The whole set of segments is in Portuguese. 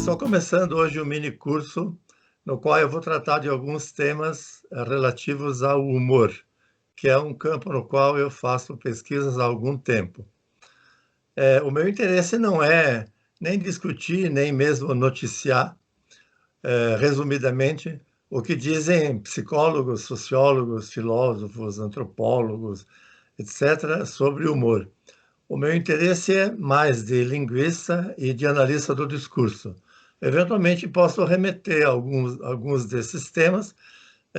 Estou começando hoje um mini curso no qual eu vou tratar de alguns temas relativos ao humor, que é um campo no qual eu faço pesquisas há algum tempo. O meu interesse não é nem discutir, nem mesmo noticiar, resumidamente, o que dizem psicólogos, sociólogos, filósofos, antropólogos, etc., sobre humor. O meu interesse é mais de linguista e de analista do discurso. Eventualmente posso remeter a alguns desses temas,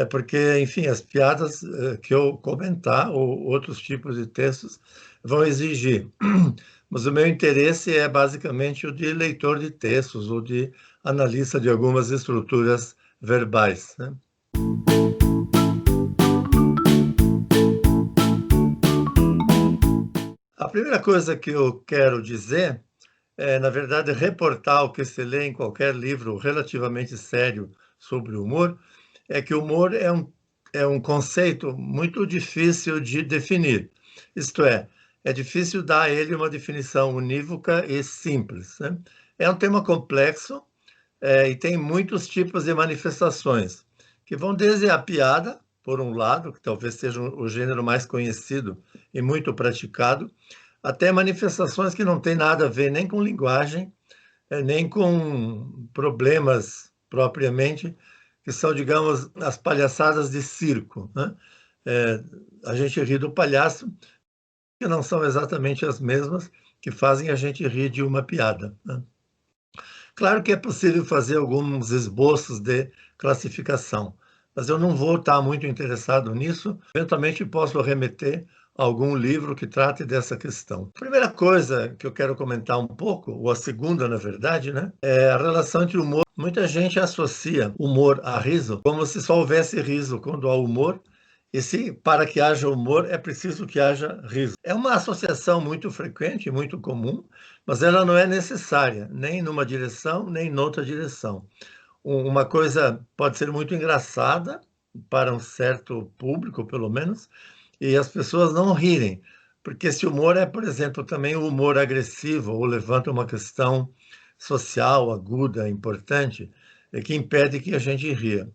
porque, enfim, as piadas que eu comentar ou outros tipos de textos vão exigir. Mas o meu interesse é basicamente o de leitor de textos ou de analista de algumas estruturas verbais, né? A primeira coisa que eu quero dizer é, na verdade, reportar o que se lê em qualquer livro relativamente sério sobre humor, é que o humor é um conceito muito difícil de definir. Isto é difícil dar a ele uma definição unívoca e simples, né? É um tema complexo, e tem muitos tipos de manifestações, que vão desde a piada, por um lado, que talvez seja o gênero mais conhecido e muito praticado, até manifestações que não têm nada a ver nem com linguagem, nem com problemas propriamente, que são, digamos, as palhaçadas de circo, né? A gente ri do palhaço, que não são exatamente as mesmas que fazem a gente rir de uma piada, né? Claro que é possível fazer alguns esboços de classificação, mas eu não vou estar muito interessado nisso. Eventualmente posso remeter a algum livro que trate dessa questão. A primeira coisa que eu quero comentar um pouco, ou a segunda, na verdade, né, é a relação entre humor. Muita gente associa humor a riso como se só houvesse riso quando há humor, e se para que haja humor é preciso que haja riso. É uma associação muito frequente, muito comum, mas ela não é necessária, nem numa direção, nem noutra direção. Uma coisa pode ser muito engraçada para um certo público, pelo menos, e as pessoas não rirem, porque esse humor é, por exemplo, também o humor agressivo, ou levanta uma questão social aguda, importante, que impede que a gente ria.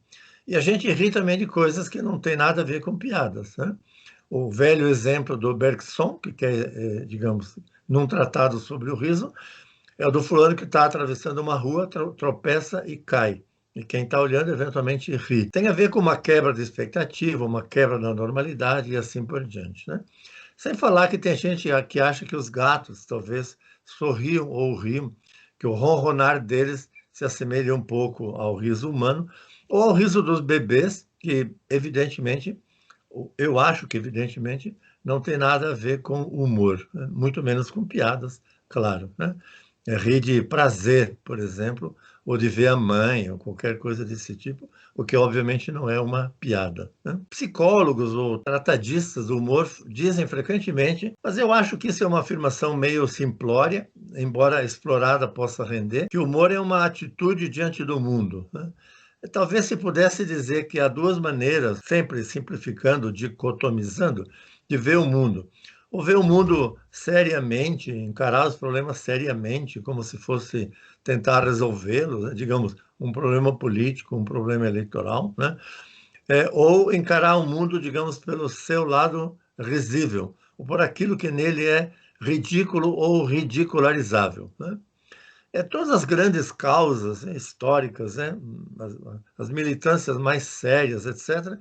E a gente ri também de coisas que não têm nada a ver com piadas, né? O velho exemplo do Bergson, que é, digamos, num tratado sobre o riso, é o do fulano que está atravessando uma rua, tropeça e cai. E quem está olhando eventualmente ri. Tem a ver com uma quebra de expectativa, uma quebra da normalidade e assim por diante, né? Sem falar que tem gente que acha que os gatos talvez sorriam ou riam, que o ronronar deles se assemelha um pouco ao riso humano ou ao riso dos bebês, que evidentemente, eu acho que evidentemente, não tem nada a ver com humor, né? Muito menos com piadas, claro, né? Rir de prazer, por exemplo, ou de ver a mãe, ou qualquer coisa desse tipo, o que obviamente não é uma piada, né? Psicólogos ou tratadistas do humor dizem frequentemente, mas eu acho que isso é uma afirmação meio simplória, embora explorada possa render, que o humor é uma atitude diante do mundo, né? Talvez se pudesse dizer que há duas maneiras, sempre simplificando, dicotomizando, de ver o mundo. Ou ver o mundo seriamente, encarar os problemas seriamente, como se fosse tentar resolvê-los, né? Digamos, um problema político, um problema eleitoral, né? Ou encarar o mundo, digamos, pelo seu lado risível, ou por aquilo que nele é ridículo ou ridicularizável, né? Todas as grandes causas, né, históricas, né, as militâncias mais sérias, etc.,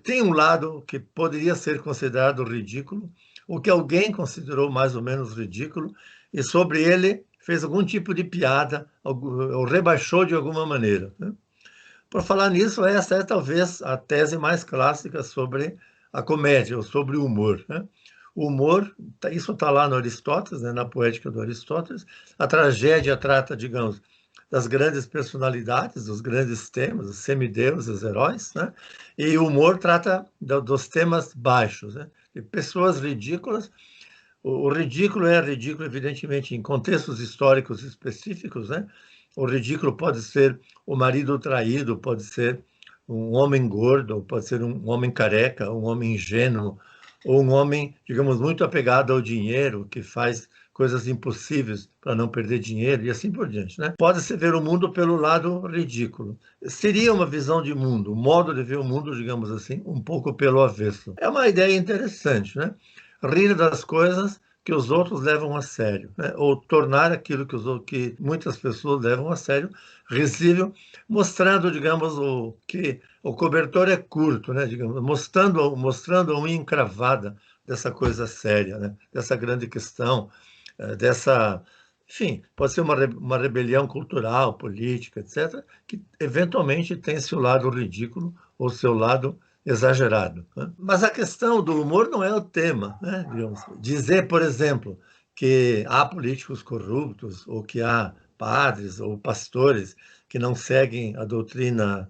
tem um lado que poderia ser considerado ridículo, ou que alguém considerou mais ou menos ridículo, e sobre ele fez algum tipo de piada, ou rebaixou de alguma maneira, né? Por falar nisso, essa é talvez a tese mais clássica sobre a comédia, ou sobre o humor, né? O humor, isso está lá no Aristóteles, né, na Poética do Aristóteles. A tragédia trata, digamos, das grandes personalidades, dos grandes temas, os semideuses, os heróis, né? E o humor trata dos temas baixos, né? De pessoas ridículas. O ridículo é ridículo, evidentemente, em contextos históricos específicos, né? O ridículo pode ser o marido traído, pode ser um homem gordo, pode ser um homem careca, um homem ingênuo, ou um homem, digamos, muito apegado ao dinheiro, que faz coisas impossíveis para não perder dinheiro e assim por diante, né? Pode-se ver o mundo pelo lado ridículo. Seria uma visão de mundo, um modo de ver o mundo, digamos assim, um pouco pelo avesso. É uma ideia interessante, né? Rir das coisas que os outros levam a sério, né? Ou tornar aquilo que muitas pessoas levam a sério risível, mostrando, digamos, que o cobertor é curto, né? Digamos, mostrando a unha encravada dessa coisa séria, né? Dessa grande questão, dessa, enfim, pode ser uma rebelião cultural, política, etc., que eventualmente tem seu lado ridículo ou seu lado exagerado, né? Mas a questão do humor não é o tema, né? Digamos, dizer, por exemplo, que há políticos corruptos ou que há padres ou pastores que não seguem a doutrina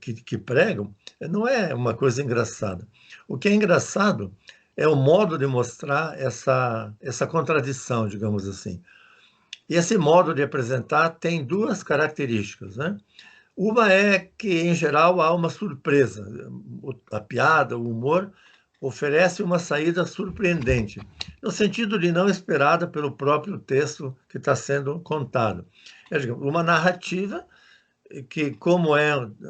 que pregam, não é uma coisa engraçada. O que é engraçado é o modo de mostrar essa contradição, digamos assim. E esse modo de apresentar tem duas características, né? Uma é que, em geral, há uma surpresa. A piada, o humor, oferece uma saída surpreendente, no sentido de não esperada pelo próprio texto que está sendo contado. É, digamos, uma narrativa que,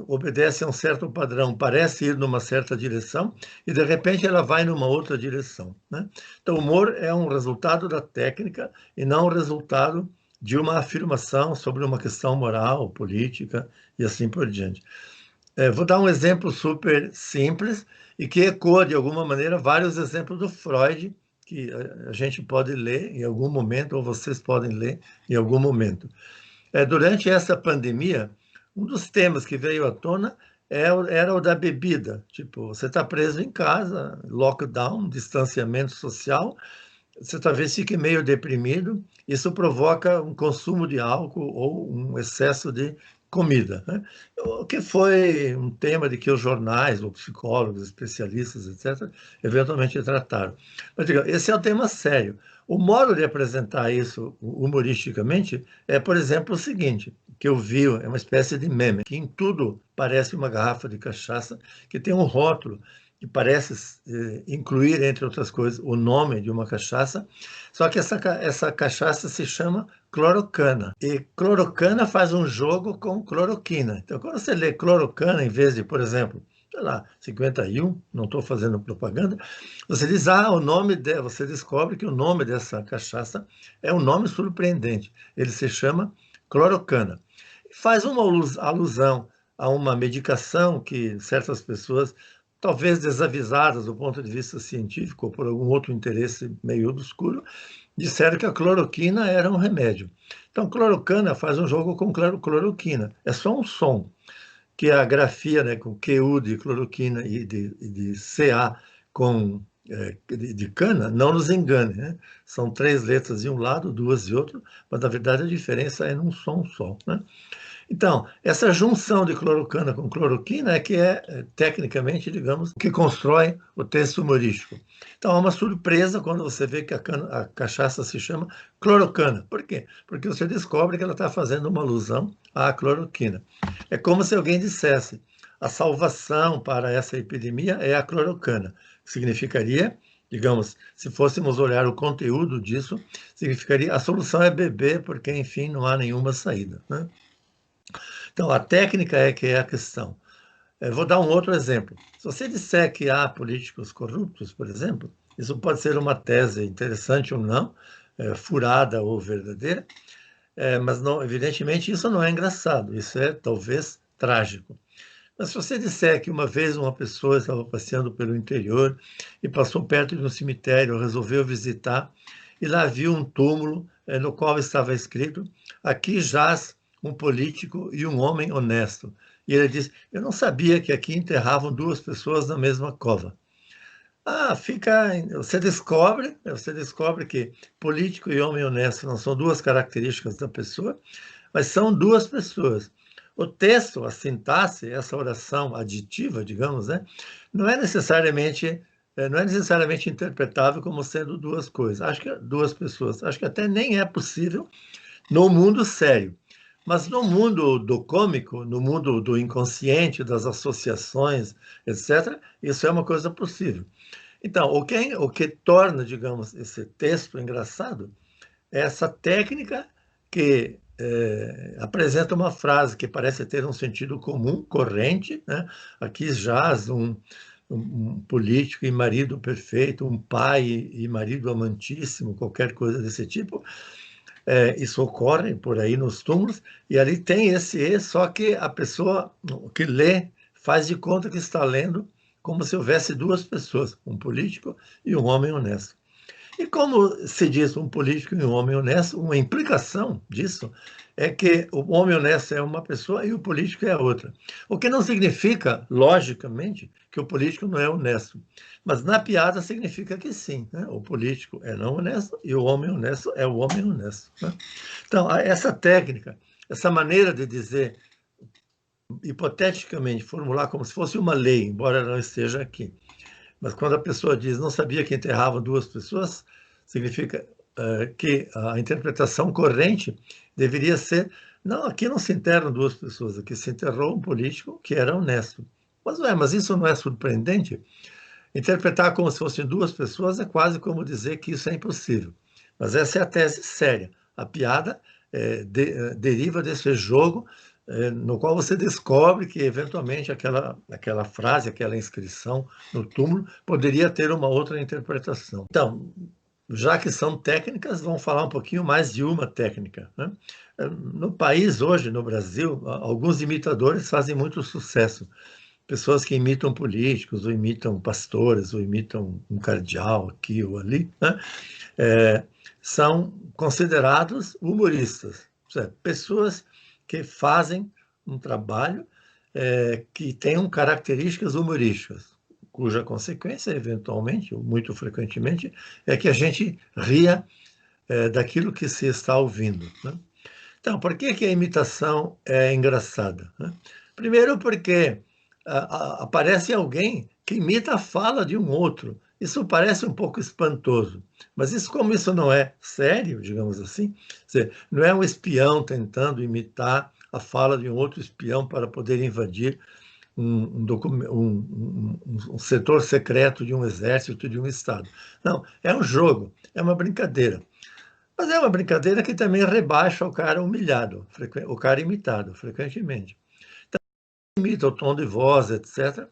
obedece a um certo padrão, parece ir numa certa direção e, de repente, ela vai numa outra direção, né? Então, o humor é um resultado da técnica e não um resultado de uma afirmação sobre uma questão moral, política e assim por diante. Vou dar um exemplo super simples e que ecoa, de alguma maneira, vários exemplos do Freud, que a gente pode ler em algum momento, ou vocês podem ler em algum momento. Durante essa pandemia, um dos temas que veio à tona era o da bebida. Tipo, você está preso em casa, lockdown, distanciamento social, você talvez fique meio deprimido, isso provoca um consumo de álcool ou um excesso de comida, né? O que foi um tema de que os jornais, ou psicólogos, especialistas, etc., eventualmente trataram. Mas, diga, esse é um tema sério. O modo de apresentar isso humoristicamente é, por exemplo, o seguinte, que eu vi, é uma espécie de meme, que em tudo parece uma garrafa de cachaça, que tem um rótulo que parece incluir, entre outras coisas, o nome de uma cachaça, só que essa cachaça se chama clorocana. E clorocana faz um jogo com cloroquina. Então, quando você lê clorocana, em vez de, por exemplo, sei lá, 51, não estou fazendo propaganda, você diz, você descobre que o nome dessa cachaça é um nome surpreendente. Ele se chama clorocana. Faz uma alusão a uma medicação que certas pessoas, talvez desavisadas do ponto de vista científico ou por algum outro interesse meio obscuro, disseram que a cloroquina era um remédio. Então, clorocana faz um jogo com cloroquina. É só um som, que a grafia, né, com QU de cloroquina e de CA com de cana, não nos engane, né? São 3 letras de um lado, 2 de outro, mas na verdade a diferença é num som só, né? Então, essa junção de clorocana com cloroquina é que tecnicamente, digamos, o que constrói o texto humorístico. Então, há uma surpresa quando você vê que a cachaça se chama clorocana. Por quê? Porque você descobre que ela está fazendo uma alusão à cloroquina. É como se alguém dissesse, a salvação para essa epidemia é a clorocana. Significaria, digamos, se fôssemos olhar o conteúdo disso, significaria a solução é beber, porque, enfim, não há nenhuma saída, né? Então, a técnica é que é a questão. Vou dar um outro exemplo. Se você disser que há políticos corruptos, por exemplo, isso pode ser uma tese interessante ou não, furada ou verdadeira, mas não, evidentemente isso não é engraçado, isso é talvez trágico. Mas se você disser que uma vez uma pessoa estava passeando pelo interior e passou perto de um cemitério, resolveu visitar, e lá viu um túmulo no qual estava escrito: aqui jaz um político e um homem honesto. E ele disse: eu não sabia que aqui enterravam 2 pessoas na mesma cova. Você descobre que político e homem honesto não são 2 características da pessoa, mas são 2 pessoas. O texto, a sintaxe, essa oração aditiva, digamos, né, não é necessariamente interpretável como sendo 2 coisas. Acho que 2 pessoas. Acho que até nem é possível no mundo sério. Mas no mundo do cômico, no mundo do inconsciente, das associações, etc., isso é uma coisa possível. Então, o que torna, digamos, esse texto engraçado essa técnica que apresenta uma frase que parece ter um sentido comum, corrente, né? Aqui jaz um político e marido perfeito, um pai e marido amantíssimo, qualquer coisa desse tipo. Isso ocorre por aí nos túmulos, e ali tem esse E, só que a pessoa que lê faz de conta que está lendo como se houvesse duas pessoas, um político e um homem honesto. E como se diz um político e um homem honesto, uma implicação disso é que o homem honesto é uma pessoa e o político é a outra. O que não significa, logicamente, que o político não é honesto. Mas na piada significa que sim, né? O político é não honesto e o homem honesto é o homem honesto, né? Então, essa técnica, essa maneira de dizer, hipoteticamente, formular como se fosse uma lei, embora não esteja aqui, mas quando a pessoa diz não sabia que enterravam duas pessoas, significa que a interpretação corrente deveria ser: não, aqui não se enterram duas pessoas, aqui se enterrou um político que era honesto. Mas isso não é surpreendente? Interpretar como se fossem duas pessoas é quase como dizer que isso é impossível. Mas essa é a tese séria. A piada deriva desse jogo no qual você descobre que, eventualmente, aquela frase, aquela inscrição no túmulo poderia ter uma outra interpretação. Então, já que são técnicas, vamos falar um pouquinho mais de uma técnica, né? No país hoje, no Brasil, alguns imitadores fazem muito sucesso. Pessoas que imitam políticos, ou imitam pastores, ou imitam um cardeal aqui ou ali, né? É, são considerados humoristas, certo? Pessoas que fazem um trabalho que tenham características humorísticas, cuja consequência, eventualmente, ou muito frequentemente, é que a gente ria daquilo que se está ouvindo, né? Então, por que que a imitação é engraçada, né? Primeiro porque aparece alguém que imita a fala de um outro. Isso parece um pouco espantoso, mas como isso não é sério, digamos assim, quer dizer, não é um espião tentando imitar a fala de um outro espião para poder invadir um setor secreto de um exército, de um Estado. Não, é um jogo, é uma brincadeira. Mas é uma brincadeira que também rebaixa o cara humilhado, o cara imitado, frequentemente. Imita o tom de voz, etc.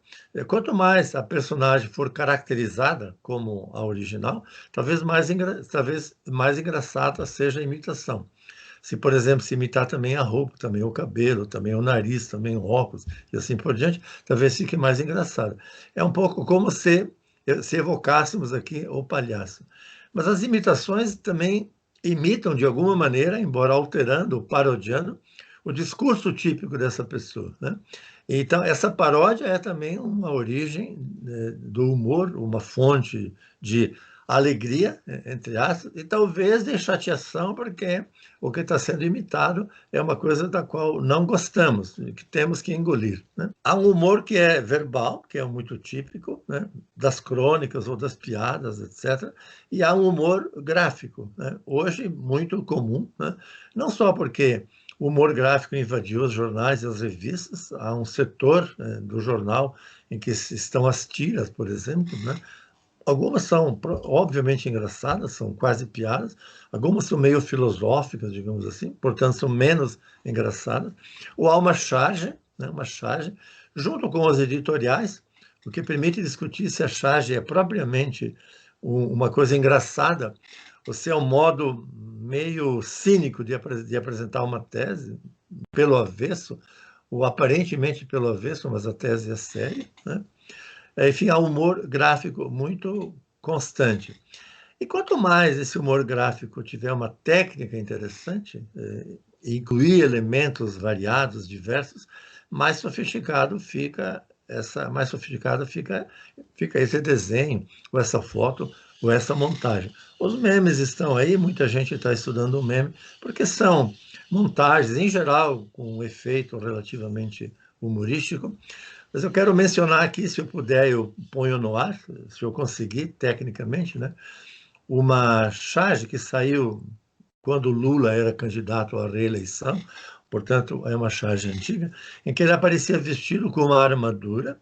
Quanto mais a personagem for caracterizada como a original, talvez mais engraçada seja a imitação. Se, por exemplo, se imitar também a roupa, também o cabelo, também o nariz, também o óculos, e assim por diante, talvez fique mais engraçado. É um pouco como se evocássemos aqui o palhaço. Mas as imitações também imitam, de alguma maneira, embora alterando, parodiando, o discurso típico dessa pessoa, né? Então, essa paródia é também uma origem do humor, uma fonte de alegria, entre aspas, e talvez de chateação, porque o que está sendo imitado é uma coisa da qual não gostamos, que temos que engolir, né? Há um humor que é verbal, que é muito típico, né, das crônicas ou das piadas, etc., e há um humor gráfico, né, hoje muito comum, né, não só porque o humor gráfico invadiu os jornais e as revistas, há um setor do jornal em que estão as tiras, por exemplo, né? Algumas são obviamente engraçadas, são quase piadas, algumas são meio filosóficas, digamos assim, portanto são menos engraçadas. Ou há uma charge, né, junto com os editoriais, o que permite discutir se a charge é propriamente uma coisa engraçada, ou se é um modo meio cínico de apresentar uma tese, pelo avesso, ou aparentemente pelo avesso, mas a tese é séria, né? Enfim, há um humor gráfico muito constante. E quanto mais esse humor gráfico tiver uma técnica interessante, incluir elementos variados, diversos, mais sofisticado fica esse desenho, ou essa foto, ou essa montagem. Os memes estão aí, muita gente está estudando o meme, porque são montagens, em geral, com um efeito relativamente humorístico, mas eu quero mencionar aqui, se eu puder, eu ponho no ar, se eu conseguir, tecnicamente, né? Uma charge que saiu quando Lula era candidato à reeleição, portanto, é uma charge antiga, em que ele aparecia vestido com uma armadura,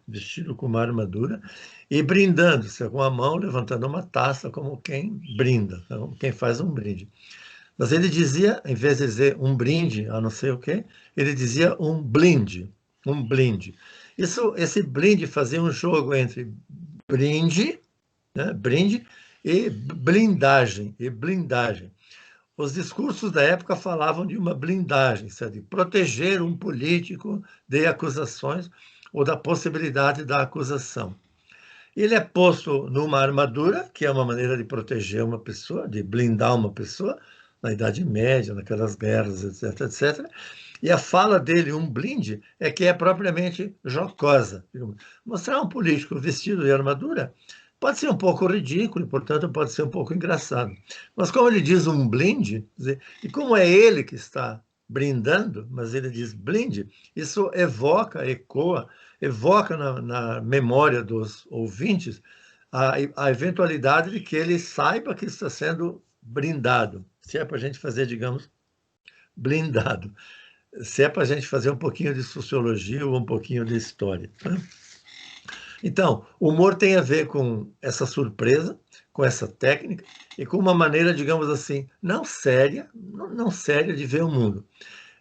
e brindando-se com a mão, levantando uma taça, como quem brinda, como quem faz um brinde. Mas ele dizia, em vez de dizer um brinde a não sei o quê, ele dizia um blinde, um blinde. Esse blinde fazia um jogo entre brinde, né, brinde e blindagem. Os discursos da época falavam de uma blindagem, sabe? Proteger um político de acusações ou da possibilidade da acusação. Ele é posto numa armadura, que é uma maneira de proteger uma pessoa, de blindar uma pessoa, na Idade Média, naquelas guerras, etc, etc. E a fala dele, um blinde, é que é propriamente jocosa. Mostrar um político vestido de armadura pode ser um pouco ridículo, e, portanto, pode ser um pouco engraçado. Mas como ele diz um blinde, e como é ele que está brindando, mas ele diz blinde, isso evoca na memória dos ouvintes a eventualidade de que ele saiba que está sendo brindado, se é para a gente fazer, digamos, blindado, se é para a gente fazer um pouquinho de sociologia ou um pouquinho de história, né? Então, o humor tem a ver com essa surpresa, com essa técnica e com uma maneira, digamos assim, não séria, não séria de ver o mundo.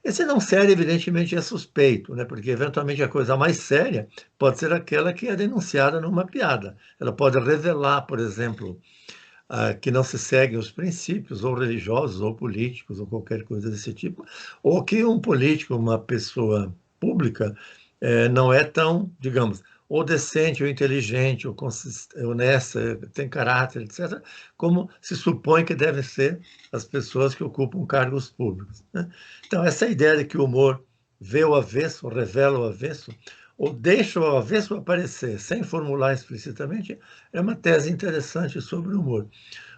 Esse não sério, evidentemente, é suspeito, né? Porque eventualmente a coisa mais séria pode ser aquela que é denunciada numa piada. Ela pode revelar, por exemplo, que não se seguem os princípios, ou religiosos, ou políticos, ou qualquer coisa desse tipo, ou que um político, uma pessoa pública, não é tão, digamos, ou decente, ou inteligente, ou honesta, tem caráter, etc., como se supõe que devem ser as pessoas que ocupam cargos públicos, né? Então, essa ideia de que o humor vê o avesso, revela o avesso, ou deixa o avesso aparecer sem formular explicitamente, é uma tese interessante sobre o humor.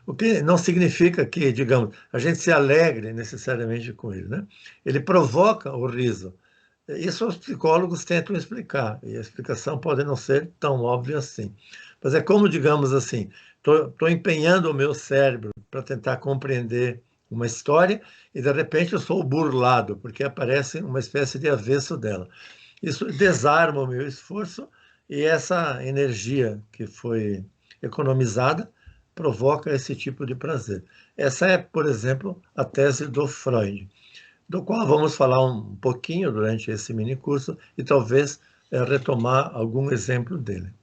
O que não significa que, digamos, a gente se alegre necessariamente com ele, né? Ele provoca o riso. Isso os psicólogos tentam explicar, e a explicação pode não ser tão óbvia assim. Mas é como, digamos assim, estou empenhando o meu cérebro para tentar compreender uma história e, de repente, eu sou burlado, porque aparece uma espécie de avesso dela. Isso desarma o meu esforço e essa energia que foi economizada provoca esse tipo de prazer. Essa é, por exemplo, a tese do Freud, do qual vamos falar um pouquinho durante esse mini curso e talvez retomar algum exemplo dele.